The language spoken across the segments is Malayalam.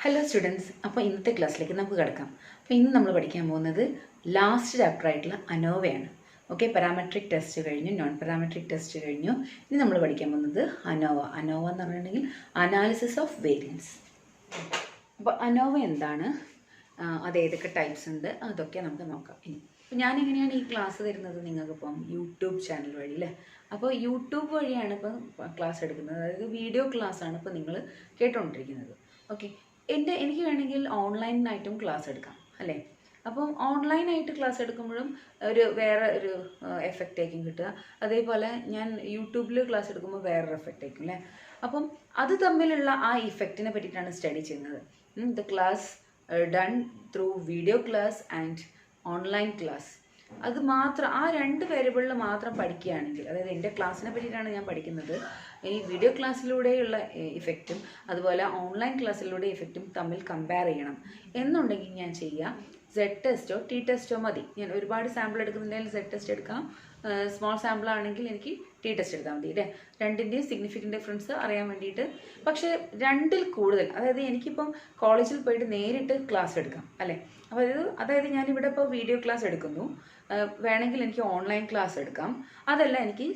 ഹലോ സ്റ്റുഡൻസ്, അപ്പോൾ ഇന്നത്തെ ക്ലാസ്സിലേക്ക് നമുക്ക് കിടക്കാം. അപ്പോൾ ഇന്ന് നമ്മൾ പഠിക്കാൻ പോകുന്നത് ലാസ്റ്റ് ചാപ്റ്റർ ആയിട്ടുള്ള അനോവയാണ്. ഓക്കെ, പാരാമെട്രിക് ടെസ്റ്റ് കഴിഞ്ഞു, നോൺ പാരാമെട്രിക് ടെസ്റ്റ് കഴിഞ്ഞു. ഇനി നമ്മൾ പഠിക്കാൻ പോകുന്നത് അനോവ എന്ന് പറഞ്ഞിട്ടുണ്ടെങ്കിൽ അനാലിസിസ് ഓഫ് വേരിയൻസ്. അപ്പോൾ അനോവ എന്താണ്, അത് ഏതൊക്കെ ടൈപ്സ് ഉണ്ട്, അതൊക്കെ നമുക്ക് നോക്കാം. ഇനി അപ്പോൾ ഞാനെങ്ങനെയാണ് ഈ ക്ലാസ് തരുന്നത്, നിങ്ങൾക്കിപ്പം യൂട്യൂബ് ചാനൽ വഴി അല്ലേ. അപ്പോൾ യൂട്യൂബ് വഴിയാണ് ഇപ്പം ക്ലാസ് എടുക്കുന്നത്, അതായത് വീഡിയോ ക്ലാസ്സാണ് ഇപ്പോൾ നിങ്ങൾ കേട്ടുകൊണ്ടിരിക്കുന്നത്. ഓക്കെ, എനിക്ക് വേണമെങ്കിൽ ഓൺലൈനായിട്ടും ക്ലാസ് എടുക്കാം അല്ലേ. അപ്പം ഓൺലൈനായിട്ട് ക്ലാസ് എടുക്കുമ്പോഴും വേറെ ഒരു എഫക്റ്റ് ആയിരിക്കും കിട്ടുക. അതേപോലെ ഞാൻ യൂട്യൂബിൽ ക്ലാസ് എടുക്കുമ്പോൾ വേറൊരു എഫക്റ്റ് ആയിരിക്കും അല്ലേ. അപ്പം അത് തമ്മിലുള്ള ആ ഇഫക്റ്റിനെ പറ്റിയിട്ടാണ് സ്റ്റഡി ചെയ്യുന്നത്. The class done through video class and online class, അത് മാത്രം ആ രണ്ട് വേരിയബിളിൽ മാത്രം പഠിക്കുകയാണെങ്കിൽ, അതായത് എൻ്റെ ക്ലാസ്സിനെ പറ്റിയിട്ടാണ് ഞാൻ പഠിക്കുന്നത്, ഈ വീഡിയോ ക്ലാസ്സിലൂടെയുള്ള ഇഫക്റ്റും അതുപോലെ ഓൺലൈൻ ക്ലാസ്സിലൂടെ ഇഫക്റ്റും തമ്മിൽ കമ്പയർ ചെയ്യണം എന്നുണ്ടെങ്കിൽ ഞാൻ ചെയ്യുക സെഡ് ടെസ്റ്റോ ടി ടെസ്റ്റോ മതി. ഞാൻ ഒരുപാട് സാമ്പിൾ എടുക്കുന്നുണ്ടെങ്കിൽ സെഡ് ടെസ്റ്റ് എടുക്കാം, സ്മോൾ സാമ്പിൾ ആണെങ്കിൽ എനിക്ക് ടി ടെസ്റ്റ് എടുത്താൽ മതി അല്ലേ. രണ്ടിൻ്റെയും സിഗ്നിഫിക്കൻ്റ് ഡിഫറൻസ് അറിയാൻ വേണ്ടിയിട്ട്. പക്ഷേ രണ്ടിൽ കൂടുതൽ, അതായത് എനിക്കിപ്പം കോളേജിൽ പോയിട്ട് നേരിട്ട് ക്ലാസ് എടുക്കാം അല്ലേ. അപ്പോൾ അതായത് ഞാനിവിടെ ഇപ്പോൾ വീഡിയോ ക്ലാസ് എടുക്കുന്നു, വേണമെങ്കിൽ എനിക്ക് ഓൺലൈൻ ക്ലാസ് എടുക്കാം, അതല്ല എനിക്ക്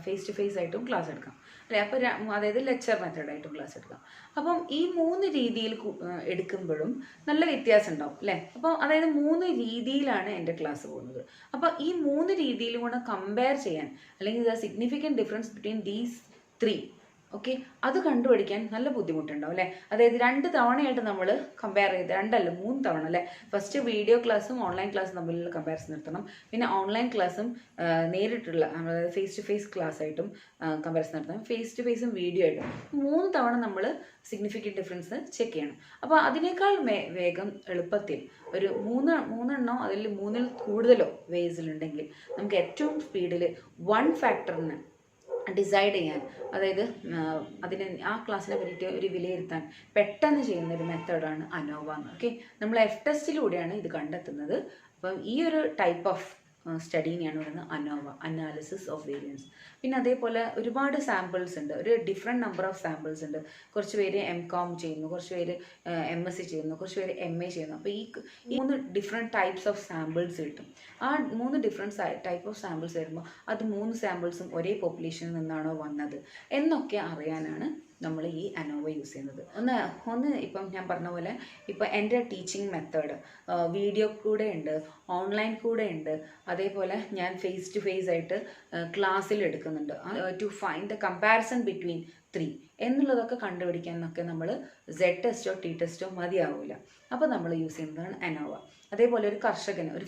ഫേസ് ടു ഫേസ് ആയിട്ടും ക്ലാസ് എടുക്കാം അല്ലേ. അപ്പോൾ അതായത് ലെക്ചർ മെത്തേഡായിട്ടും ക്ലാസ് എടുക്കാം. അപ്പം ഈ 3 രീതിയിൽ എടുക്കുമ്പോഴും നല്ല വ്യത്യാസം ഉണ്ടാവും അല്ലേ. അപ്പോൾ അതായത് 3 രീതിയിലാണ് എൻ്റെ ക്ലാസ് പോകുന്നത്. അപ്പോൾ ഈ 3 രീതിയിലും കൂടെ കമ്പയർ ചെയ്യാൻ, അല്ലെങ്കിൽ the significant difference between these 3, okay, അത് കണ്ടുപിടിക്കാൻ നല്ല ബുദ്ധിമുട്ടുണ്ടാവും അല്ലേ. അതായത് 2 തവണയായിട്ട് നമ്മൾ കമ്പയർ ചെയ്ത്, 2 അല്ല 3 തവണ അല്ലേ. ഫസ്റ്റ് വീഡിയോ ക്ലാസ്സും ഓൺലൈൻ ക്ലാസ്സും തമ്മിലുള്ള കമ്പാരിസൺ നടത്തണം, പിന്നെ ഓൺലൈൻ ക്ലാസ്സും നേരിട്ടുള്ള അതായത് ഫേസ് ടു ഫേസ് ക്ലാസ് ആയിട്ടും കമ്പാരിസൺ നടത്തണം, ഫേസ് ടു ഫേസും വീഡിയോ ആയിട്ടും 3 തവണ നമ്മൾ സിഗ്നിഫിക്കൻറ്റ് ഡിഫറൻസ് ചെക്ക് ചെയ്യണം. അപ്പോൾ അതിനേക്കാൾ വേഗം എളുപ്പത്തിൽ ഒരു മൂന്നെണ്ണോ അതിൽ 3-ൽ കൂടുതലോ വേസിലുണ്ടെങ്കിൽ നമുക്ക് ഏറ്റവും സ്പീഡിൽ 1 ഫാക്ടറിന് ഡിസൈഡ് ചെയ്യാൻ, അതായത് അതിന് ആ ക്ലാസ്സിനെ പറ്റിയിട്ട് ഒരു വിലയിരുത്താൻ പെട്ടെന്ന് ചെയ്യുന്ന ഒരു മെത്തേഡാണ് അനോവ എന്ന്. ഓക്കെ, നമ്മൾ എഫ് ടെസ്റ്റിലൂടെയാണ് ഇത് കണ്ടെത്തുന്നത്. അപ്പം ഈ ഒരു ടൈപ്പ് ഓഫ് സ്റ്റഡീനെയാണ് പറയുന്നത് അനോവ, അനാലിസിസ് ഓഫ് വേരിയൻസ്. പിന്നെ അതേപോലെ ഒരുപാട് സാമ്പിൾസ് ഉണ്ട്, ഒരു ഡിഫറെൻറ്റ് നമ്പർ ഓഫ് സാമ്പിൾസ് ഉണ്ട്. കുറച്ച് പേര് MCOM ചെയ്യുന്നു, കുറച്ച് പേര് MSc ചെയ്യുന്നു, കുറച്ച് പേര് MA ചെയ്യുന്നു. അപ്പോൾ ഈ 3 ഡിഫറെൻറ്റ് ടൈപ്സ് ഓഫ് സാമ്പിൾസ് കിട്ടും. ആ 3 ഡിഫറെൻറ്റ് ടൈപ്പ് ഓഫ് സാമ്പിൾസ് വരുമ്പോൾ അത് 3 സാമ്പിൾസും ഒരേ പോപ്പുലേഷനിൽ നിന്നാണോ വന്നത് എന്നൊക്കെ അറിയാനാണ് നമ്മൾ ഈ അനോവ യൂസ് ചെയ്യുന്നത്. ഒന്ന് ഇപ്പം ഞാൻ പറഞ്ഞ പോലെ ഇപ്പം എൻ്റെ ടീച്ചിങ് മെത്തേഡ് വീഡിയോ കൂടെ ഉണ്ട്, ഓൺലൈൻ കൂടെ ഉണ്ട്, അതേപോലെ ഞാൻ ഫേസ് ടു ഫേസ് ആയിട്ട് ക്ലാസ്സിൽ എടുക്കുന്നുണ്ട്. To find the comparison between 3 എന്നുള്ളതൊക്കെ കണ്ടുപിടിക്കാനൊക്കെ നമ്മൾ സെഡ് ടെസ്റ്റോ ടി ടെസ്റ്റോ മതിയാവില്ല. അപ്പോൾ നമ്മൾ യൂസ് ചെയ്യുന്നതാണ് അനോവ. അതേപോലെ ഒരു കർഷകന്, ഒരു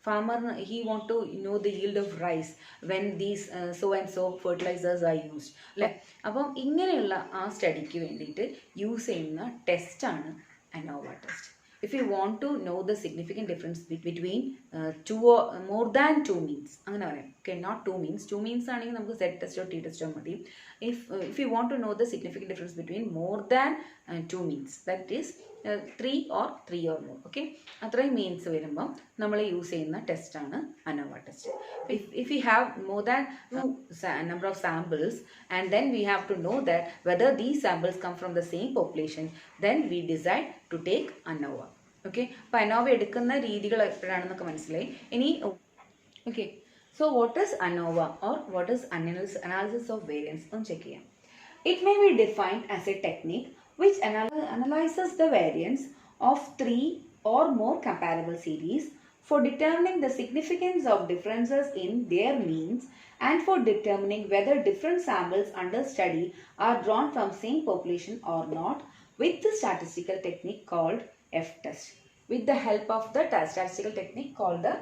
ഫാമറിന് he want to know the yield of rice when these so and so fertilisers are used അല്ലേ. അപ്പം ഇങ്ങനെയുള്ള ആ സ്റ്റഡിക്ക് വേണ്ടിയിട്ട് യൂസ് ചെയ്യുന്ന ടെസ്റ്റാണ് ANOVA test. If you want to know the significant difference between 2 or more than 2 means, അങ്ങനെ പറയാം. Okay, not 2 means. 2 means ആണെങ്കിൽ നമുക്ക് സെഡ് ടെസ്റ്റോ ടി ടെസ്റ്റോ മതി. If you want to know the significant difference between more than 2 means, that is 3 or more, okay, അത്രയും മീൻസ് വരുമ്പോൾ നമ്മൾ യൂസ് ചെയ്യുന്ന ടെസ്റ്റാണ് ANOVA test. If we have more than number of samples and then we have to know that whether these samples come from the same population, then we decide to take ANOVA. Okay, അപ്പോൾ അനോവ എടുക്കുന്ന രീതികൾ എപ്പോഴാണെന്നൊക്കെ മനസ്സിലായി. ഇനി okay, so what is ANOVA or what is analysis of variance ഒന്ന് ചെക്ക് ചെയ്യാം. It may be defined as a technique which analyzes the variance of 3 or more comparable series for determining the significance of differences in their means and for determining whether different samples under study are drawn from same population or not, with the statistical technique called F-test. With the help of the statistical technique called the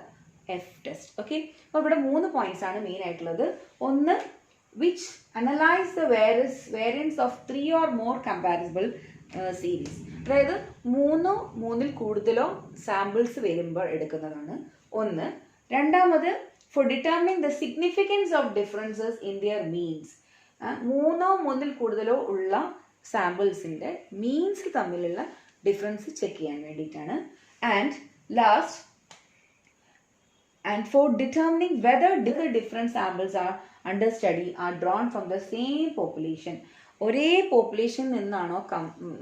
F-test. Okay, അപ്പോൾ ഇവിടെ 3 points ആണ് മെയിൻ ആയിട്ടുള്ളത്. ഒന്ന്, which analyze the variance of 3 or more comparable series, അതായത് 3-ൽ കൂടുതലോ സാമ്പിൾസ് വരുമ്പോൾ എടുക്കുന്നതാണ് ഒന്ന്. രണ്ടാമത്, for determining the significance of differences in their means, 3-ൽ കൂടുതലോ ഉള്ള സാമ്പിൾസിൻ്റെ മീൻസ് തമ്മിലുള്ള ഡിഫറൻസ് ചെക്ക് ചെയ്യാൻ വേണ്ടിയിട്ടാണ്. And last, and for determining whether different samples are under study are drawn from the same population, ഒരേ പോപ്പുലേഷനിൽ നിന്നാണോ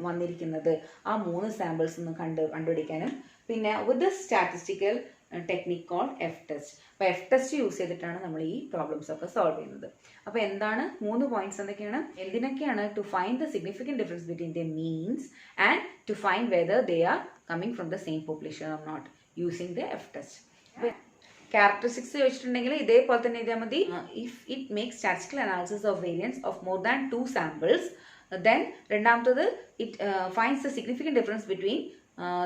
വന്നിരിക്കുന്നത് ആ 3 സാമ്പിൾസ് ഒന്ന് കണ്ടുപിടിക്കാനും പിന്നെ with statistical technique called F test. അപ്പോൾ എഫ് ടെസ്റ്റ് യൂസ് ചെയ്തിട്ടാണ് നമ്മൾ ഈ പ്രോബ്ലംസ് ഒക്കെ സോൾവ് ചെയ്യുന്നത്. അപ്പോൾ എന്താണ് 3 പോയിന്റ്സ് എന്തൊക്കെയാണ്? എന്തിനൊക്കെയാണ്? To find the significant difference between the means and to find whether they are coming from the same population or not using the F test. Characteristics ചോദിച്ചിട്ടുണ്ടെങ്കിൽ ഇതേപോലെ തന്നെ എഴുതിയാൽ മതി. If it makes statistical analysis of variance of more than 2 samples then രണ്ടാമത്തത് it finds the significant difference between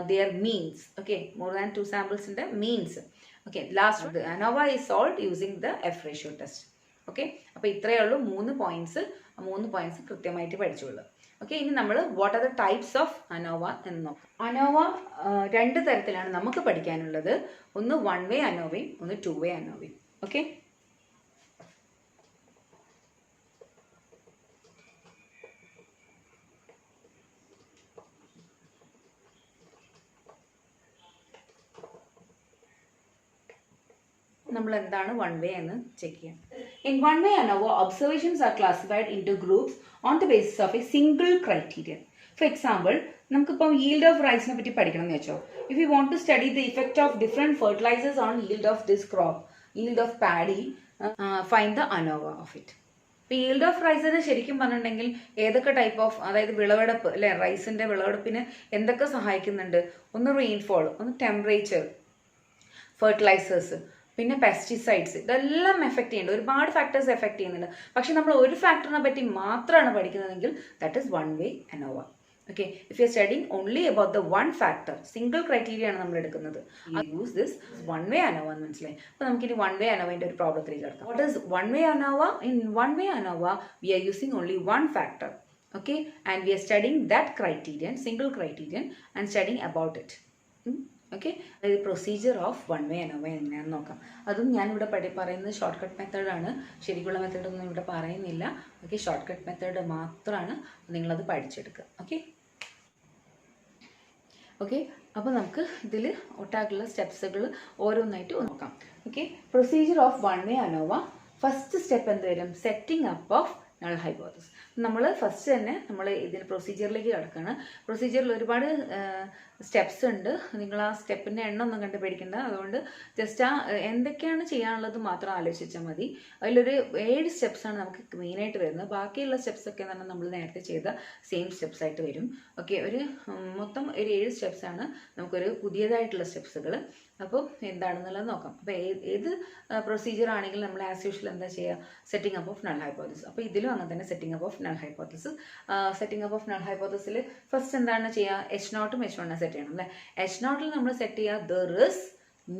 their means. Okay, more than 2 samples in the means. Okay, last the ANOVA is solved using the F ratio test. Okay, അപ്പോൾ ഇത്രയേ ഉള്ളൂ 3 പോയിന്റ്സ് കൃത്യമായിട്ട് പഠിച്ചോളൂ. ഓക്കെ, ഇനി നമ്മൾ what are the types of ANOVA എന്ന് നോക്കാം. അനോവ 2 തരത്തിലാണ് നമുക്ക് പഠിക്കാനുള്ളത്. ഒന്ന് 1 വേ അനോവയും ഒന്ന് 2 വേ അനോവയും. ഓക്കെ, നമ്മൾ എന്താണ് 1 വേ എന്ന് ചെക്ക് ചെയ്യാം. In 1 way ANOVA, observations are classified into groups on the basis of a single criterion. For example, നമുക്കിപ്പം yield of rice നെ പറ്റി പഠിക്കണം എന്ന് വെച്ചോ. If we want to study the effect of different fertilizers on yield of this crop, yield of paddy, find the ANOVA of it. ഇപ്പോൾ yield of റൈസിന് ശരിക്കും പറഞ്ഞിട്ടുണ്ടെങ്കിൽ ഏതൊക്കെ ടൈപ്പ് ഓഫ്, അതായത് വിളവെടുപ്പ് അല്ലെ, റൈസിന്റെ വിളവെടുപ്പിന് എന്തൊക്കെ സഹായിക്കുന്നുണ്ട്? ഒന്ന് റെയിൻഫോൾ, ഒന്ന് ടെമ്പറേച്ചർ, ഫെർട്ടിലൈസേഴ്സ്, പിന്നെ പെസ്റ്റിസൈഡ്സ്, ഇതെല്ലാം എഫക്ട് ചെയ്യുന്നുണ്ട്. ഒരുപാട് ഫാക്ടേഴ്സ് എഫക്ട് ചെയ്യുന്നുണ്ട്. പക്ഷെ നമ്മൾ ഒരു ഫാക്ടറിനെ പറ്റി മാത്രമാണ് പഠിക്കുന്നതെങ്കിൽ that is 1 way ANOVA. Okay, if you are studying only about the 1 factor, single criteria ആണ് നമ്മൾ എടുക്കുന്നത്, യൂസ് ദിസ് 1 വേ ANOVA എന്ന് മനസ്സിലായി. അപ്പോൾ നമുക്കിനി 1 വേ ANOVAന്റെ ഒരു പ്രോബ്ലത്തിലേക്ക് കിടക്കാം. What is 1 way ANOVA? In 1 way ANOVA we are using only 1 factor. Okay, and we are studying that criterion, single criterion, and studying about it. Okay, അതായത് പ്രൊസീജിയർ ഓഫ് 1 വേ ANOVA എങ്ങനെയാണെന്ന് നോക്കാം. അതും ഞാനിവിടെ പറയുന്നത് ഷോർട്ട് കട്ട് മെത്തേഡാണ്, ശരിക്കുള്ള മെത്തേഡൊന്നും ഇവിടെ പറയുന്നില്ല. ഓക്കെ, ഷോർട്ട് കട്ട് മെത്തേഡ് മാത്രമാണ്, നിങ്ങളത് പഠിച്ചെടുക്കുക. ഓക്കെ, അപ്പോൾ നമുക്ക് ഇതിൽ ഒട്ടാക്കുള്ള സ്റ്റെപ്സുകൾ ഓരോന്നായിട്ട് നോക്കാം. Okay, procedure of 1 way ANOVA. First step എന്ത് വരും? Setting up of null hypothesis. നമ്മൾ ഫസ്റ്റ് തന്നെ നമ്മൾ ഇതിന് പ്രൊസീജിയറിലേക്ക് കിടക്കുകയാണ്. പ്രൊസീജിയറിൽ ഒരുപാട് സ്റ്റെപ്സ് ഉണ്ട്. നിങ്ങൾ ആ സ്റ്റെപ്പിൻ്റെ എണ്ണം ഒന്നും കണ്ട് പേടിക്കേണ്ട. അതുകൊണ്ട് ജസ്റ്റ് ആ എന്തൊക്കെയാണ് ചെയ്യാനുള്ളത് മാത്രം ആലോചിച്ചാൽ മതി. അതിലൊരു 7 സ്റ്റെപ്സാണ് നമുക്ക് മെയിനായിട്ട് വരുന്നത്. ബാക്കിയുള്ള സ്റ്റെപ്സൊക്കെ എന്ന് പറഞ്ഞാൽ നമ്മൾ നേരത്തെ ചെയ്ത സെയിം സ്റ്റെപ്സ് ആയിട്ട് വരും. ഓക്കെ, മൊത്തം ഒരു 7 സ്റ്റെപ്സാണ് നമുക്കൊരു പുതിയതായിട്ടുള്ള സ്റ്റെപ്സുകൾ. അപ്പോൾ എന്താണെന്നുള്ളത് നോക്കാം. അപ്പോൾ ഏത് പ്രൊസീജിയർ ആണെങ്കിലും നമ്മൾ ആസ് യൂഷ്വൽ എന്താ ചെയ്യുക? Setting up of null hypothesis. അപ്പോൾ ഇതിലും അങ്ങനെ തന്നെ setting up of null hypothesis. Setting up of null ഹൈപ്പോത്തസിൽ ഫസ്റ്റ് എന്താണ് ചെയ്യുക? H0 H1 സെറ്റ് ചെയ്യണം അല്ലേ. H0 നമ്മൾ സെറ്റ് ചെയ്യുക there is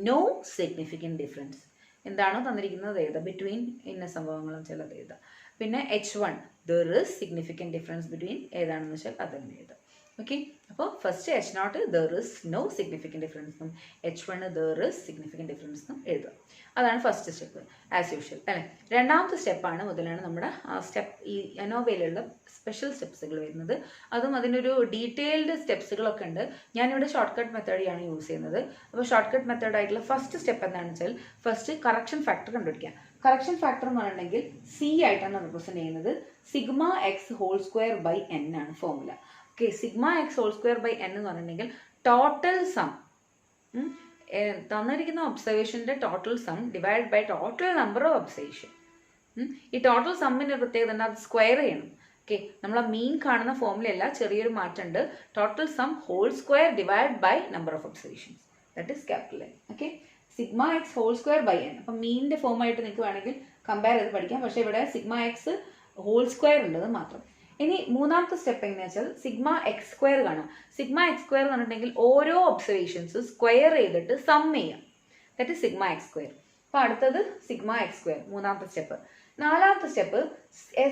no significant difference. എന്താണോ തന്നിരിക്കുന്നത് എഴുതുക, ബിറ്റ്വീൻ ഇന്ന സംഭവങ്ങളും ചിലത് എഴുതുക. പിന്നെ H1 there is significant difference between ഏതാണെന്ന് വെച്ചാൽ അതന്നെ എഴുതുക. ഓക്കെ, അപ്പോൾ first H0 there is no significant difference എന്നും H1 there is significant difference എന്നും എഴുതുക. അതാണ് ഫസ്റ്റ് സ്റ്റെപ്പ് ആസ് യൂഷ്വൽ അല്ലേ. രണ്ടാമത്തെ സ്റ്റെപ്പാണ് മുതലാണ് നമ്മുടെ സ്റ്റെപ്പ് ഈ ANOVAയിലുള്ള സ്പെഷ്യൽ സ്റ്റെപ്സുകൾ വരുന്നത്. അതും അതിനൊരു ഡീറ്റെയിൽഡ് സ്റ്റെപ്സുകളൊക്കെ ഉണ്ട്. ഞാനിവിടെ ഷോർട്ട് കട്ട് മെത്തേഡാണ് യൂസ് ചെയ്യുന്നത്. അപ്പോൾ ഷോർട്ട് കട്ട് മെത്തേഡായിട്ടുള്ള ഫസ്റ്റ് സ്റ്റെപ്പ് എന്താണെന്ന് വെച്ചാൽ ഫസ്റ്റ് കറക്ഷൻ ഫാക്ടർ കണ്ടുപിടിക്കുക. കറക്ഷൻ ഫാക്ടർ എന്ന് പറഞ്ഞിട്ടുണ്ടെങ്കിൽ C ആയിട്ടാണ് റെപ്രസെൻറ്റ് ചെയ്യുന്നത്. σx² ആണ് ഫോർമുല. ഓക്കെ, σx² എന്ന് പറഞ്ഞിട്ടുണ്ടെങ്കിൽ ടോട്ടൽ സം, തന്നിരിക്കുന്ന ഒബ്സർവേഷൻ്റെ total sum divide by total number of observation. ഈ ടോട്ടൽ സമ്മിൻ്റെ പ്രത്യേകത ഉണ്ട്, അത് സ്ക്വയർ ചെയ്യണം. ഓക്കെ, നമ്മൾ ആ മീൻ കാണുന്ന ഫോർമുലയല്ല, ചെറിയൊരു മാറ്റമുണ്ട്. Total sum whole square divide by number of observations, that is capital N. Okay, σx²n. അപ്പം മീനിൻ്റെ ഫോമായിട്ട് നിങ്ങൾക്ക് വേണമെങ്കിൽ കമ്പയർ ചെയ്ത് പഠിക്കാം. പക്ഷേ ഇവിടെ σx² ഉള്ളത് മാത്രം. ഇനി മൂന്നാമത്തെ സ്റ്റെപ്പ് എങ്ങനെയാ വെച്ചാൽ σx² കാണാം. σx² എന്ന് പറഞ്ഞിട്ടുണ്ടെങ്കിൽ ഓരോ ഒബ്സർവേഷൻസ് സ്ക്വയർ ചെയ്തിട്ട് സം ചെയ്യാം. That is σx². അപ്പോൾ അടുത്തത് σx², മൂന്നാമത്തെ സ്റ്റെപ്പ്. നാലാമത്തെ സ്റ്റെപ്പ്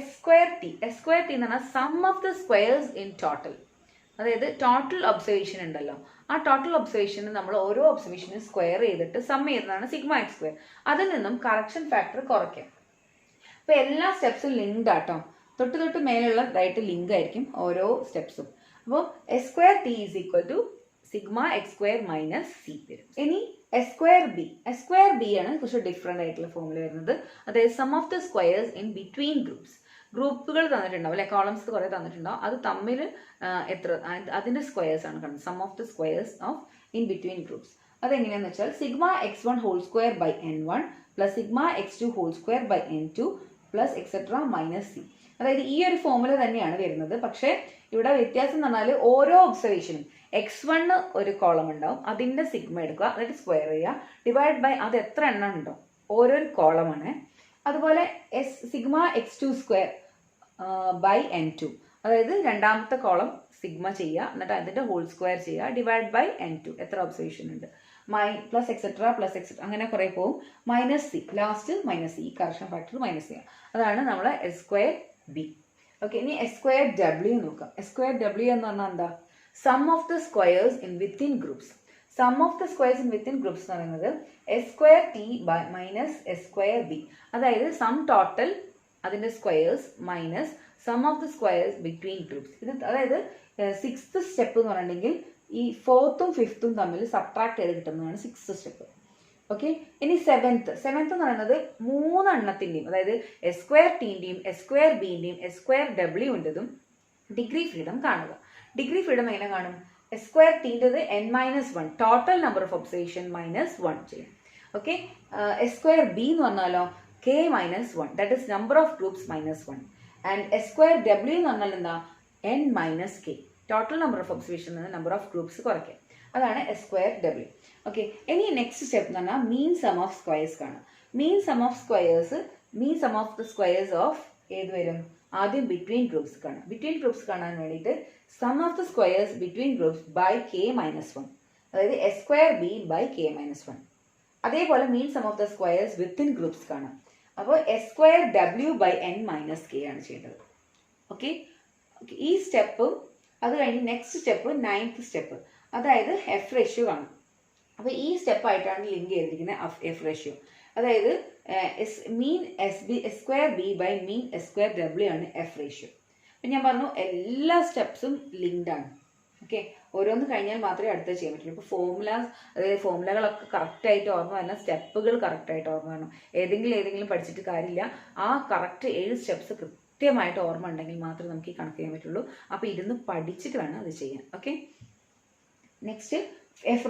S²t. S²t എന്ന് പറഞ്ഞാൽ sum of the squares in total. അതായത് ടോട്ടൽ ഒബ്സർവേഷൻ ഉണ്ടല്ലോ, ആ ടോട്ടൽ ഒബ്സർവേഷന് നമ്മൾ ഓരോ ഒബ്സർവേഷനും സ്ക്വയർ ചെയ്തിട്ട് സം ചെയ്യുന്നതാണ് σx². അതിൽ നിന്നും കറക്ഷൻ ഫാക്ടർ കുറയ്ക്കാം. അപ്പോൾ എല്ലാ സ്റ്റെപ്സും ലിങ്ക്ഡ് ആട്ടോ, തൊട്ട് മേലുള്ളതായിട്ട് ലിങ്ക് ആയിരിക്കും ഓരോ സ്റ്റെപ്സും. അപ്പോൾ S²t = σx² - c വരും. ഇനി S²b. S²b ആണ് കുറച്ച് ഡിഫറെൻ്റ് ആയിട്ടുള്ള ഫോമുല വരുന്നത്. അതായത് sum of the squares in between groups. ഗ്രൂപ്പുകൾ തന്നിട്ടുണ്ടാവും അല്ലെ, കോളംസ് കുറേ തന്നിട്ടുണ്ടാവും, അത് തമ്മിൽ എത്ര അതിന്റെ സ്ക്വയേഴ്സ് ആണ് കാണുന്നത്. Sum of the squares of in between groups. അതെങ്ങനെയാണെന്ന് വെച്ചാൽ sigma x1 whole square by n1 plus sigma x2 whole square by n2 plus etcetera minus C. അതായത് ഈ ഒരു ഫോർമുല തന്നെയാണ് വരുന്നത്. പക്ഷേ ഇവിടെ വ്യത്യാസം എന്ന് പറഞ്ഞാൽ ഓരോ ഒബ്സർവേഷനും x1 ഒരു കോളം ഉണ്ടാവും, അതിന്റെ സിഗ്മ എടുക്കുക, അതായത് സ്ക്വയർ ചെയ്യുക, ഡിവൈഡ് ബൈ അത് എത്ര എണ്ണം ഉണ്ടോ ഓരോ കോളമാണ്. അതുപോലെ sigma x2 square by n2, അതായത് രണ്ടാമത്തെ കോളം സിഗ്മ ചെയ്യുക, എന്നിട്ട് അതിന്റെ ഹോൾ സ്ക്വയർ ചെയ്യുക, ഡിവൈഡ് ബൈ n2 എത്ര ഒബ്സർവേഷൻ ഉണ്ട്, പ്ലസ് എക്സെട്ര അങ്ങനെ കുറെ പോകും, minus C, last minus C, ഈ കറക്ഷൻ ഫാക്ടർ മൈനസ് ചെയ്യുക. അതാണ് നമ്മളെ എസ് സ്ക്വയർ ബി. ഓക്കെ, ഇനി എസ് സ്ക്വയർ ഡബ്ല്യു നോക്കാം. എസ് സ്ക്വയർ ഡബ്ല്യു എന്ന് പറഞ്ഞാൽ എന്താ? Sum of the squares in within groups. Sum of the squares in within groups എന്ന് പറയുന്നത് S square T by minus S square B. അതായത് സം ടോട്ടൽ അതിന്റെ squares minus sum of the squares between groups. ഇത് അതായത് സിക്സ്ത് സ്റ്റെപ്പ് എന്ന് പറഞ്ഞിട്ടുണ്ടെങ്കിൽ ഈ ഫോർത്തും ഫിഫ്ത്തും തമ്മിൽ സബ്ട്രാക്ട് ചെയ്ത് കിട്ടുന്നതാണ് സിക്സ്ത് സ്റ്റെപ്പ്. ഓക്കെ, ഇനി സെവൻത്ത് എന്ന് പറയുന്നത് മൂന്നെണ്ണത്തിൻ്റെയും, അതായത് എസ് സ്ക്വയർ ടീൻ്റെയും എസ് സ്ക്വയർ ബിൻ്റെയും എസ് സ്ക്വയർ ഡബ്ല്യുവിൻ്റെതും ഡിഗ്രി ഫ്രീഡം കാണുക. ഡിഗ്രി ഫ്രീഡം എങ്ങനെ കാണും? എസ് സ്ക്വയർ ടീൻ്റെത് n-1 total number of observation -1 ചെയ്യും. ഓക്കെ, എസ് സ്ക്വയർ ബി എന്ന് പറഞ്ഞാലോ k-1, that is number of groups -1. And S square W എന്ന് പറഞ്ഞാൽ എന്താ? n-k, total number of observation number of groups കുറയ്ക്കുക. അതാണ് എസ് സ്ക്വയർ ഡബ്ല്യു. ഓക്കെ, ഇനി നെക്സ്റ്റ് സ്റ്റെപ്പ് എന്ന് പറഞ്ഞാൽ മീൻ സം ഓഫ് സ്ക്വയേഴ്സ് കാണാം. Mean sum of the squares of ഏത് വരും? ആദ്യം ബിറ്റ്വീൻ ഗ്രൂപ്പ്സ് കാണാം. ബിറ്റ്വീൻ ഗ്രൂപ്പ്സ് കാണാൻ വേണ്ടിയിട്ട് sum of the squares between groups by k-1, അതായത് S square B by k-1. അതേപോലെ mean sum of the squares within groups കാണാം. അപ്പോൾ S square W by n-k ആണ് ചെയ്യേണ്ടത്. ഓക്കെ, ഈ സ്റ്റെപ്പും അത് കഴിഞ്ഞ് നെക്സ്റ്റ് സ്റ്റെപ്പ് 9th സ്റ്റെപ്പ്, അതായത് എഫ് റേഷ്യോ കാണും. അപ്പോൾ ഈ സ്റ്റെപ്പായിട്ടാണ് ലിങ്ക് ചെയ്തിരിക്കുന്നത് എഫ് റേഷ്യോ. അതായത് mean S square B by mean S square W ആണ് എഫ് റേഷ്യോ. അപ്പം ഞാൻ പറഞ്ഞു എല്ലാ സ്റ്റെപ്സും ലിങ്ക്ഡ് ആണ്. ഓക്കെ, ഓരോന്ന് കഴിഞ്ഞാൽ മാത്രമേ അടുത്ത ചെയ്യാൻ പറ്റുള്ളൂ. ഇപ്പോൾ അതായത് ഫോർമുലകളൊക്കെ കറക്റ്റായിട്ട് ഓർമ്മ വരണം, സ്റ്റെപ്പുകൾ കറക്റ്റായിട്ട് ഓർമ്മ വേണം. ഏതെങ്കിലും പഠിച്ചിട്ട് കാര്യമില്ല. ആ കറക്റ്റ് 7 സ്റ്റെപ്സ് കൃത്യമായിട്ട് ഓർമ്മ ഉണ്ടെങ്കിൽ മാത്രമേ നമുക്ക് ഈ കണക്ക് ചെയ്യാൻ പറ്റുള്ളൂ. അപ്പോൾ ഇരുന്ന് പഠിച്ചിട്ട് വേണം അത് ചെയ്യാൻ. ഓക്കെ, നെക്സ്റ്റ് എഫ്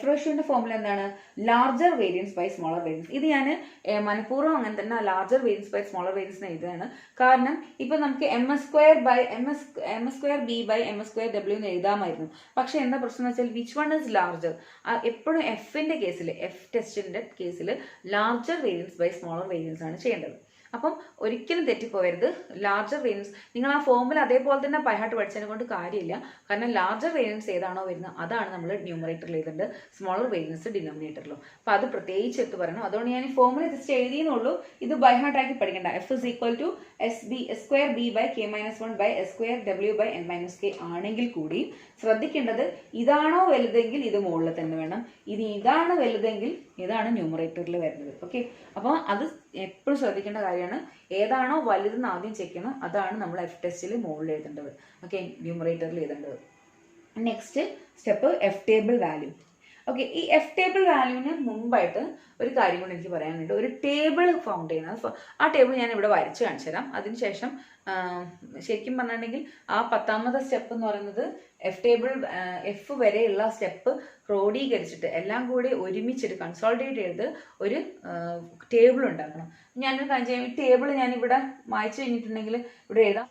റേഷ്യോന്റെ ഫോർമുല എന്താണ്? Larger variance by smaller variance. ഇത് ഞാൻ മനഃപൂർവ്വം അങ്ങനെ തന്നെ larger variance by smaller variance എഴുതുകയാണ്. കാരണം ഇപ്പൊ നമുക്ക് M S square B by M S square W എന്ന് എഴുതാമായിരുന്നു. പക്ഷെ എന്താ പ്രശ്നം എന്ന് വെച്ചാൽ വിച്ച് വൺ ഇസ് ലാർജർ? എപ്പോഴും എഫിന്റെ കേസിൽ, എഫ് ടെസ്റ്റിന്റെ കേസിൽ larger variance by smaller variance ആണ് ചെയ്യേണ്ടത്. അപ്പം ഒരിക്കലും തെറ്റിപ്പോകരുത്. ലാർജർ വേരിയൻസ് നിങ്ങൾ ആ ഫോർമുല അതേപോലെ തന്നെ ബൈഹാർട്ട് പഠിച്ചതിനെ കൊണ്ട് കാര്യമില്ല. കാരണം ലാർജർ വേരിയൻസ് ഏതാണോ വരുന്നത് അതാണ് നമ്മൾ ന്യൂമറേറ്ററിൽ എഴുതേണ്ടത്, സ്മോളർ വേരിയൻസ് ഡിനോമിനേറ്ററിലും. അപ്പോൾ അത് പ്രത്യേകിച്ച് എടുത്ത് പറയണം. അതുകൊണ്ട് ഞാൻ ഈ ഫോർമുല ജസ്റ്റ് എഴുതിയെന്നുള്ളൂ. ഇത് ബൈഹാർട്ടാക്കി പഠിക്കേണ്ട. F is equal to S square B by k-1 by S square W by n-k ആണെങ്കിൽ കൂടി ശ്രദ്ധിക്കേണ്ടത് ഇതാണോ വലുതെങ്കിൽ ഇത് മുകളിൽ തന്നെ വേണം, ഇനി ഇതാണ് വലുതെങ്കിൽ ഇതാണ് ന്യൂമറേറ്ററിൽ വരുന്നത്. ഓക്കെ, അപ്പോൾ അത് എപ്പോഴും ശ്രദ്ധിക്കേണ്ട കാര്യമാണ്. ഏതാണോ വലുതെന്ന് ആദ്യം ചെക്ക് ചെയ്യണം, അതാണ് നമ്മൾ എഫ് ടെസ്റ്റിൽ മുകളിൽ എഴുതേണ്ടത്. ഓക്കെ, ന്യൂമറേറ്ററിൽ എഴുതേണ്ടത്. Next step F table value. Okay, ഈ എഫ് ടേബിൾ വാല്യൂവിന് മുമ്പായിട്ട് ഒരു കാര്യം കൊണ്ട് എനിക്ക് പറയാനുണ്ട്. ഒരു ടേബിൾ ഫൗണ്ട് ചെയ്യുന്നത്, ആ ടേബിൾ ഞാൻ ഇവിടെ വരച്ച് കാണിച്ചു തരാം. അതിനുശേഷം ശരിക്കും പറഞ്ഞിട്ടുണ്ടെങ്കിൽ ആ 10ാമത്തെ സ്റ്റെപ്പ് എന്ന് പറയുന്നത് എഫ് വരെയുള്ള സ്റ്റെപ്പ് ക്രോഡീകരിച്ചിട്ട് എല്ലാം കൂടി ഒരുമിച്ചിട്ട് കൺസോൾട്ടേറ്റ് ചെയ്ത് ഒരു ടേബിൾ ഉണ്ടാക്കണം. ഞാനൊരു കാര്യം ചെയ്യാം. ഈ ടേബിൾ ഞാനിവിടെ വായിച്ചു കഴിഞ്ഞിട്ടുണ്ടെങ്കിൽ ഇവിടെ എഴുതാം.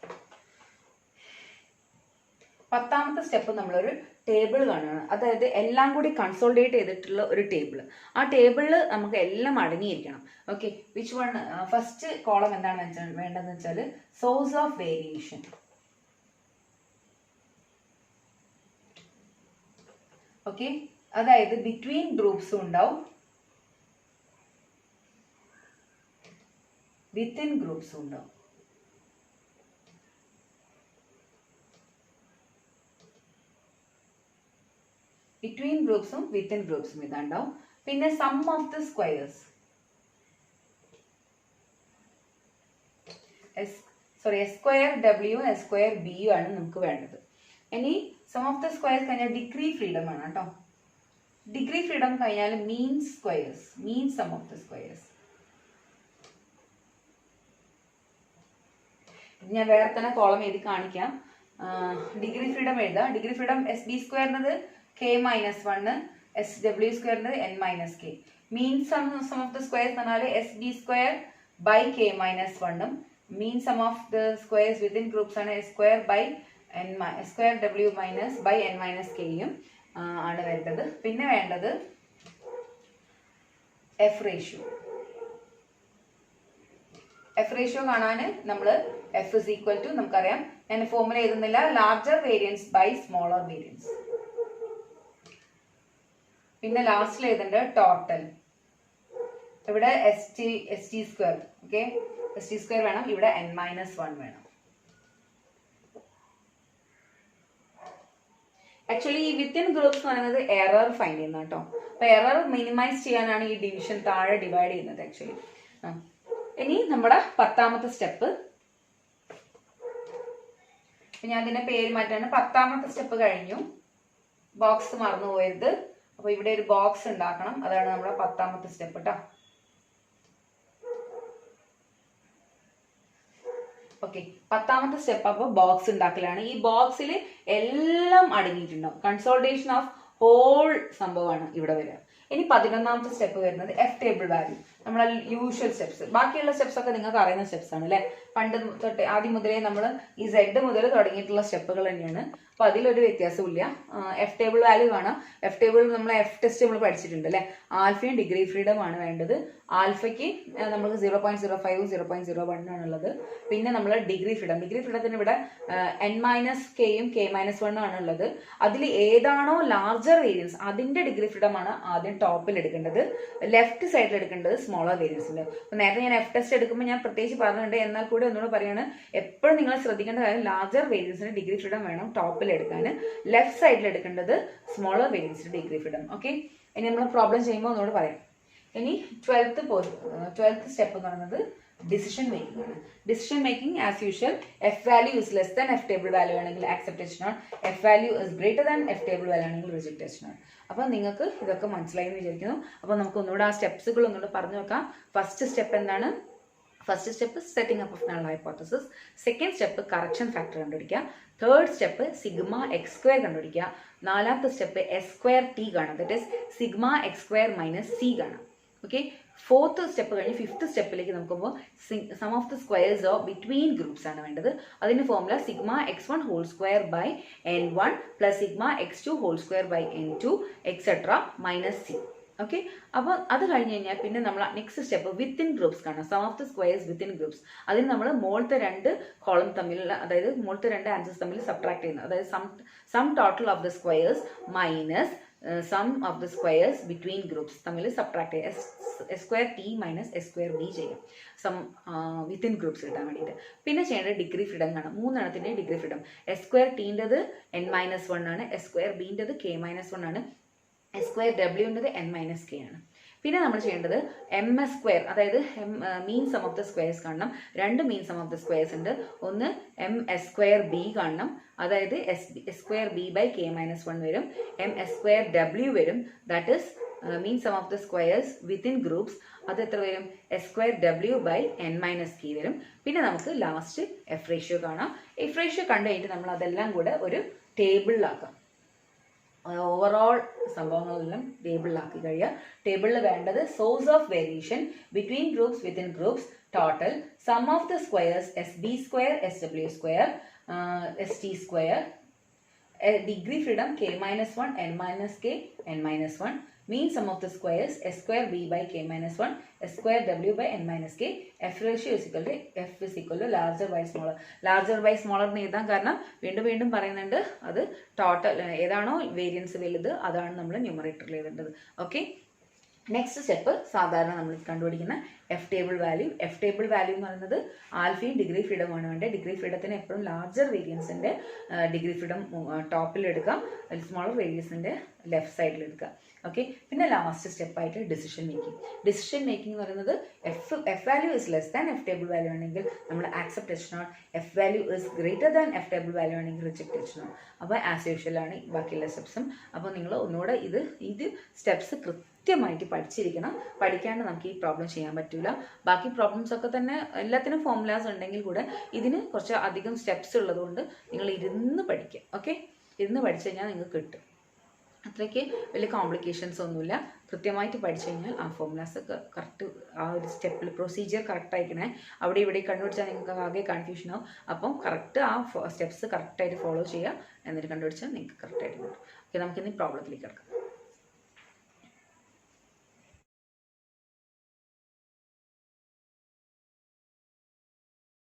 10ാമത്തെ സ്റ്റെപ്പ് നമ്മളൊരു ടേബിൾ കാണുകയാണ്. അതായത് എല്ലാം കൂടി കൺസോൾട്ടേറ്റ് ചെയ്തിട്ടുള്ള ഒരു ടേബിൾ. ആ ടേബിളിൽ നമുക്ക് എല്ലാം അടങ്ങിയിരിക്കണം. Okay, which one? First column എന്താണ് വേണ്ടതെന്ന് വെച്ചാൽ സോഴ്സ് ഓഫ് വേരിയേഷൻ. ഓക്കെ, അതായത് ബിറ്റ്വീൻ ഗ്രൂപ്പ്സും ഉണ്ടാവും, വിത്തിൻ ഗ്രൂപ്പ്സും ഉണ്ടാവും. ബിറ്റ്വീൻ ഗ്രൂപ്പ്സും വിത്തിൻ ഗ്രൂപ്പ്സും ഇതുണ്ടാവും. പിന്നെ sum of the squares, S square W S square B ആണ് നമുക്ക് വേണ്ടത്. ഇനി സം ഓഫ് ദ സ്ക്വയേഴ്സ് കഴിഞ്ഞാൽ ഡിഗ്രി ഫ്രീഡം ആണ് കേട്ടോ. ഡിഗ്രി ഫ്രീഡം കഴിഞ്ഞാൽ mean sum of the squares. ഞാൻ വേറെ തന്നെ കോളം എഴുതി കാണിക്കാം. ഡിഗ്രി ഫ്രീഡം എഴുതാം. ഡിഗ്രി ഫ്രീഡം എസ് ബി സ്ക്വയറിനത് k-1, എസ് ഡബ്ല്യു സ്ക്വയറിനത് n-k. Mean sum of the squares എന്ന് പറഞ്ഞാൽ എസ് ബി സ്ക്വയർ ബൈ k-1ഉം mean sum of the squares within groups ആണ് S square by square W minus by n-kയും ആണ് വേണ്ടത്. പിന്നെ വേണ്ടത് എഫ് റേഷ്യോ. എഫ് റേഷ്യോ കാണാൻ നമ്മൾ എഫ് ഇസ് ഈക്വൽ ടു നമുക്കറിയാം, ഞാൻ ഫോർമുല എഴുതുന്നില്ല, larger variance by smaller variance. പിന്നെ ലാസ്റ്റിൽ എഴുതേണ്ടത് ടോട്ടൽ. ഇവിടെ S T square, okay, S T square വേണം, ഇവിടെ n-1 വേണം. ആക്ച്വലി ഈ വിത്തിൻ ഗ്രൂപ്പ്സ് എന്ന് പറയുന്നത് എറർ ഫൈൻഡ് ചെയ്യുന്ന കേട്ടോ. അപ്പൊ എറർ മിനിമൈസ് ചെയ്യാനാണ് ഈ ഡിവിഷൻ താഴെ ഡിവൈഡ് ചെയ്യുന്നത് ആക്ച്വലി. ഇനി നമ്മുടെ 10ാമത്തെ സ്റ്റെപ്പ്, ഞാൻ ഇതിന്റെ പേര് മാറ്റാണ്. 10ാമത്തെ സ്റ്റെപ്പ് കഴിഞ്ഞു. ബോക്സ് മറന്നു പോയത്, അപ്പൊ ഇവിടെ ഒരു ബോക്സ് ഉണ്ടാക്കണം. അതാണ് നമ്മുടെ 10ാമത്തെ സ്റ്റെപ്പ് കേട്ടോ. ഓക്കെ, 10ാമത്തെ സ്റ്റെപ്പ് അപ്പൊ ബോക്സ് ഉണ്ടാക്കലാണ്. ഈ ബോക്സിൽ എല്ലാം അടങ്ങിയിട്ടുണ്ടാവും. കൺസോൾട്ടേഷൻ ഓഫ് ഹോൾ സംഭവമാണ് ഇവിടെ വരിക. ഇനി 11ാമത്തെ സ്റ്റെപ്പ് വരുന്നത് എഫ് ടേബിൾ വാല്യൂ. നമ്മളെ യൂഷ്വൽ സ്റ്റെപ്സ്, ബാക്കിയുള്ള സ്റ്റെപ്സ് ഒക്കെ നിങ്ങൾക്ക് അറിയുന്ന സ്റ്റെപ്സ് ആണ് അല്ലെ. പണ്ട് തൊട്ട് ആദ്യം മുതലേ നമ്മൾ ഈ സെഡ് മുതൽ തുടങ്ങിയിട്ടുള്ള സ്റ്റെപ്പുകൾ തന്നെയാണ്. അപ്പൊ അതിലൊരു വ്യത്യാസമില്ല. എഫ് ടേബിൾ വാല്യൂ കാണാം. എഫ് ടേബിൾ നമ്മൾ എഫ് ടെസ്റ്റ് നമ്മൾ പഠിച്ചിട്ടുണ്ട് അല്ലെ. ആൽഫയും ഡിഗ്രി ഫ്രീഡം ആണ് വേണ്ടത്. ആൽഫയ്ക്ക് നമുക്ക് 0.05 0.01 ആണുള്ളത്. പിന്നെ നമ്മൾ ഡിഗ്രി ഫ്രീഡത്തിന് ഇവിടെ n-kയും k-1 ആണുള്ളത്. അതിൽ ഏതാണോ ലാർജർ വേരിയൻസ് അതിന്റെ ഡിഗ്രി ഫ്രീഡം ആണ് ആദ്യം ടോപ്പിൽ എടുക്കേണ്ടത്. ലെഫ്റ്റ് സൈഡിൽ എടുക്കേണ്ടത് സ്മോളർ വേരിയൻസിന്റെ. അപ്പൊ നേരത്തെ ഞാൻ എഫ് ടെസ്റ്റ് എടുക്കുമ്പോൾ ഞാൻ പ്രത്യേകിച്ച് പറഞ്ഞിട്ടുണ്ട്, എന്നാൽ കൂടെ ഒന്നുകൂടെ പറയാണ്, എപ്പോഴും നിങ്ങൾ ശ്രദ്ധിക്കേണ്ട കാര്യം ലാർജർ വേരിയൻസിന്റെ ഡിഗ്രി ഫ്രീഡം വേണം ടോപ്പിൽ എടുക്കാൻ. ലെഫ്റ്റ് സൈഡിൽ എടുക്കേണ്ടത് സ്മോളർ വേരിയൻസിന്റെ ഡിഗ്രി ഫ്രീഡം. ഓക്കെ, ഇനി നമ്മൾ പ്രോബ്ലം ചെയ്യുമ്പോൾ ഒന്നുകൂടെ പറയാം. ഇനി 12th സ്റ്റെപ്പ് എന്ന് പറയുന്നത് ഡിസിഷൻ മേക്കിംഗ് ആണ്. Decision making as usual, F value is less than F table value ആണെങ്കിൽ ആക്സെപ്റ്റേഷൻ ആണ്, F value is greater than F table value ആണെങ്കിൽ റിജക്റ്റേഷൻ ആണ്. അപ്പൊ നിങ്ങൾക്ക് ഇതൊക്കെ മനസ്സിലായി എന്ന് വിചാരിക്കുന്നു. അപ്പൊ നമുക്ക് ഒന്നുകൂടെ ആ സ്റ്റെപ്സുകൾ ഒന്നുകൂടെ പറഞ്ഞു നോക്കാം. ഫസ്റ്റ് സ്റ്റെപ്പ് എന്താണ്? First step setting up of null hypothesis. Second step correction factor കണ്ടുപിടിക്കുക. Third step sigma X square കണ്ടുപിടിക്കുക. 4ാമത്തെ സ്റ്റെപ്പ് എസ് സ്ക്വയർ ടി കാണാം, that is sigma X square minus C കാണാം. ഓക്കെ, 4th സ്റ്റെപ്പ് കഴിഞ്ഞ് 5th സ്റ്റെപ്പിലേക്ക് നോക്കുമ്പോൾ sum of the squares of between groups ആണ് വേണ്ടത്. അതിന്റെ formula sigma x1 whole square by n1 plus sigma x2 whole square by n2 etcetera minus C. Okay, അപ്പോൾ അത് കഴിഞ്ഞ് കഴിഞ്ഞാൽ പിന്നെ നമ്മൾ നെക്സ്റ്റ് സ്റ്റെപ്പ് വിത്തിൻ ഗ്രൂപ്പ്സ് കാണാം. Sum of the squares within groups. അതിന് നമ്മൾ മുകളിലത്തെ 2 കോളം തമ്മിലുള്ള, അതായത് മുകളിലത്തെ 2 ആൻസേഴ്സ് തമ്മിൽ സബ്ട്രാക്ട് ചെയ്യുന്നത്, അതായത് sum total of the squares minus sum of the squares between groups തമ്മിൽ സബ്ട്രാക്ട് ചെയ്യുക. S square T minus S square B ചെയ്യും സം വിത്തിൻ ഗ്രൂപ്പ്സ് കിട്ടാൻ വേണ്ടിയിട്ട്. പിന്നെ ചെയ്യേണ്ടത് ഡിഗ്രി ഫ്രീഡം കാണാം. 3 എണ്ണത്തിൻ്റെ ഡിഗ്രി ഫ്രീഡം. എസ് സ്ക്വയർ ടീൻ്റെത് n-1 ആണ്, എസ് സ്ക്വയർ ബീൻ്റെത് k-1 ആണ്, എസ് സ്ക്വയർ ഡബ്ല്യുൻ്റെത് n-k ആണ്. പിന്നെ നമ്മൾ ചെയ്യേണ്ടത് എം എസ് സ്ക്വയർ, അതായത് മീൻ സം ഓഫ് ദ സ്ക്വയേഴ്സ് കാണണം. 2 മീൻ സം ഓഫ് ദ സ്ക്വയേഴ്സ് ഉണ്ട്. ഒന്ന് എം എസ് സ്ക്വയർ ബി കാണണം, അതായത് S square B by k-1 വരും. എം എസ് സ്ക്വയർ ഡബ്ല്യു വരും, that is mean sum of the squares within groups. അത് എത്ര വരും? S square W by n-k വരും. പിന്നെ നമുക്ക് ലാസ്റ്റ് എഫ് റേഷ്യോ കാണാം. എഫ് റേഷ്യോ കണ്ടു കഴിഞ്ഞിട്ട് നമ്മൾ അതെല്ലാം കൂടെ ഒരു ടേബിളിലാക്കാം. ഓവറോൾ സംഭവങ്ങളെല്ലാം ടേബിളിലാക്കി കഴിയുക. ടേബിളിൽ വേണ്ടത് source of variation between groups within groups, total, sum of the squares S B square S W square S T square, degree freedom k-1 n-k n-1, mean sum of the squares s square b by k-1 s square w by n-k. F ratio is equal to f is equal to larger by smaller. Larger by smaller എന്ന് എഴുതാൻ കാരണം വീണ്ടും പറയുന്നുണ്ട്, അത് ടോട്ടൽ ഏതാണോ വേരിയൻസ് വലുത് അതാണ് നമ്മൾ ന്യൂമറേറ്ററിൽ എഴുതേണ്ടത്. ഓക്കെ, നെക്സ്റ്റ് സ്റ്റെപ്പ് സാധാരണ നമ്മൾ കണ്ടുപിടിക്കുന്ന F table value. F table value എന്ന് പറയുന്നത് ആൽഫയും ഡിഗ്രി ഫ്രീഡമാണ് വേണ്ടത്. ഡിഗ്രി ഫ്രീഡത്തിന് എപ്പോഴും ലാർജർ വേരിയൻസിൻ്റെ ഡിഗ്രി ഫ്രീഡം ടോപ്പിൽ എടുക്കാം, സ്മോളർ വേരിയൻസിൻ്റെ ലെഫ്റ്റ് സൈഡിൽ എടുക്കുക. ഓക്കെ, പിന്നെ ലാസ്റ്റ് സ്റ്റെപ്പായിട്ട് ഡിസിഷൻ മേക്കിംഗ്. ഡിസിഷൻ മേക്കിംഗ് എന്ന് പറയുന്നത് F value is less than F table value ആണെങ്കിൽ നമ്മൾ ആക്സെപ്റ്റേഷൻ ആണ്, F value is greater than F table value ആണെങ്കിൽ റിജക്റ്റേഷൻ ആണ്. അപ്പോൾ ആസ് യൂഷ്വൽ ആണ് ബാക്കിയുള്ള സ്റ്റെപ്സും. അപ്പോൾ നിങ്ങൾ ഒന്നുകൂടെ ഇത് സ്റ്റെപ്സ് കൃത്യമായിട്ട് പഠിച്ചിരിക്കണം. പഠിക്കാണ്ട് നമുക്ക് ഈ പ്രോബ്ലം ചെയ്യാൻ പറ്റില്ല. പറ്റില്ല. ബാക്കി പ്രോബ്ലംസ് ഒക്കെ തന്നെ എല്ലാത്തിനും ഫോർമുലാസ് ഉണ്ടെങ്കിൽ കൂടെ ഇതിന് കുറച്ച് അധികം സ്റ്റെപ്സ് ഉള്ളതുകൊണ്ട് നിങ്ങൾ ഇരുന്ന് പഠിക്കുക. ഓക്കെ, ഇരുന്ന് പഠിച്ചു കഴിഞ്ഞാൽ നിങ്ങൾക്ക് കിട്ടും. അത്രയ്ക്ക് വലിയ കോംപ്ലിക്കേഷൻസ് ഒന്നുമില്ല. കൃത്യമായിട്ട് പഠിച്ചു കഴിഞ്ഞാൽ ആ ഫോർമുലാസ് ഒക്കെ കറക്റ്റ്, ആ ഒരു സ്റ്റെപ്പിൽ പ്രൊസീജിയർ കറക്റ്റ് ആയിക്കണേ. അവിടെ ഇവിടെ കണ്ടുപിടിച്ചാൽ നിങ്ങൾക്ക് ആകെ കൺഫ്യൂഷൻ ആവും. അപ്പം കറക്റ്റ് ആ സ്റ്റെപ്സ് കറക്റ്റായിട്ട് ഫോളോ ചെയ്യുക, എന്നിട്ട് കണ്ടുപിടിച്ചാൽ നിങ്ങൾക്ക് കറക്റ്റായിട്ട് കിട്ടും. ഓക്കെ, നമുക്കിനി പ്രോബ്ലത്തിലേക്ക് കിടക്കാം.